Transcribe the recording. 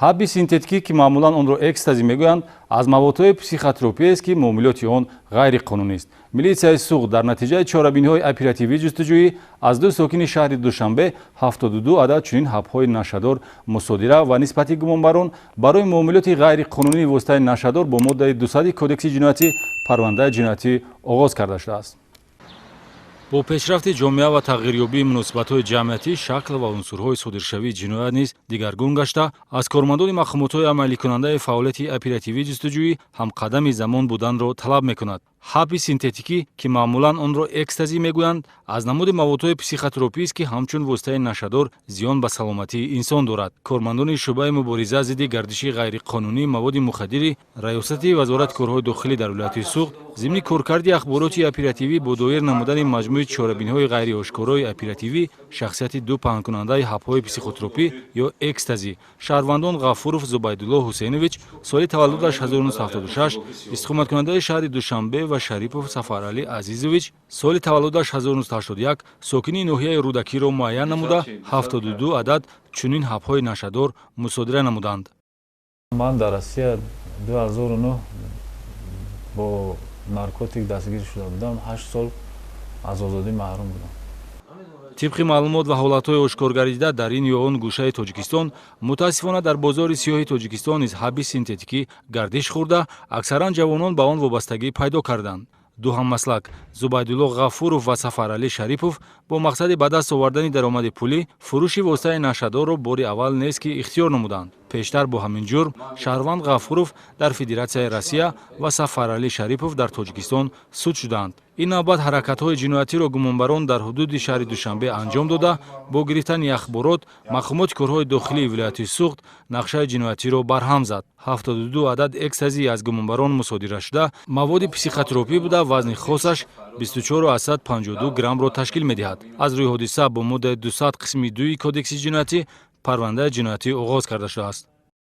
ҳабби синтетикӣ ки маъмулан онро экстази мегӯянд, аз маводҳои психотропиест ки муомилоти он ғайриқонунист. Милитсияи Суғд дар натиҷаи чорабиниҳои оперативии ҷустуҷӯӣ аз ду сокини шаҳри Душанбе 72 адад чунин ҳабҳои нашадор мусодира ва нисбати гумонбарон барои муомилоти ғайриқонунии воситаи нашадор бо моддаи 200 кодекси ҷиноятӣ парвандаи ҷиноятӣ оғоз карда шудааст. бо пешрафти ҷомеа ва тағйирёбии муносибатҳои ҷамъиятӣ шакл ва унсурҳои содиршавии ҷиноят низ дигаргун гашта, аз кормандони махмумотҳои амаликунандаи фаъолияти оперативии ҷустуҷӯӣ ҳамқадами замон буданро талаб мекунад. ҳабби синтетикӣ ки маъмулан онро экстази мегӯянд, аз намуди маводҳои психотропист ки ҳамчун воситаи нашадор зиён ба саломатии инсон дорад. Кормандони шӯъбаи мубориза зидди гардиши ғайриқонунии маводи мухаддири раёсати вазорати корҳои дохилӣ дар вилояти Суғд зимни коркарди ахбороти оперативӣ бо доир намудани маҷмӯи чорабиниҳои ғайриошкорои оперативӣ шахсияти ду паҳнкунандаи ҳабҳои психотропӣ ё экстази шаҳрвандон Ғафуров Зубайдулло Ҳусейнович соли таваллудаш 1976, истиқоматкунандаи шаҳри Душанбе ва Шарипов Сафарали Азизович соли таваллудаш 1981 сокини ноҳияи Рудакиро муайян намуда 72 адад чунин ҳабҳои нашадор мусодира намуданд. Ман дар Россия 2009 бо наркотик дастгир шуда будам. 8 сол аз озодӣ маҳрум будам. тибқи маълумот ва ҳолатҳои ошкоргардида дар ин ё он гӯшаи Тоҷикистон, мутаассифона дар бозори сиёҳи Тоҷикистон низ ҳабби синтетикӣ гардиш хӯрда, аксаран ҷавонон ба он вобастагӣ пайдо карданд. ду ҳаммаслак Зубайдулло Ғафуров ва Сафарали Шарипов бо мақсади ба даст овардани даромади пулӣ фурӯши воситаи нашадорро бори аввал нест ки ихтиёр намуданд. пештар бо ҳамин ҷурм шаҳрванд Ғафуров дар Федератсияи Россия ва Сафарали Шарипов дар Тоҷикистон суд шуданд. ин навбат ҳаракатҳои ҷиноятиро гумонбарон дар ҳудуди шаҳри Душанбе анҷом дода, бо гирифтани ахборот махмумоти корҳои дохилии вилояти Суғд нақшаи ҷиноятиро барҳам зад. 72 адад экстази аз гумонбарон мусодира шуда, маводи психотропӣ буда, вазни хосаш 2452 граммро ташкил медиҳад. аз рӯи ҳодиса бо моддаи 200 қисми 2 кодекси ҷиноятӣ парвандаи ҷиноятӣ оғоз карда шудааст.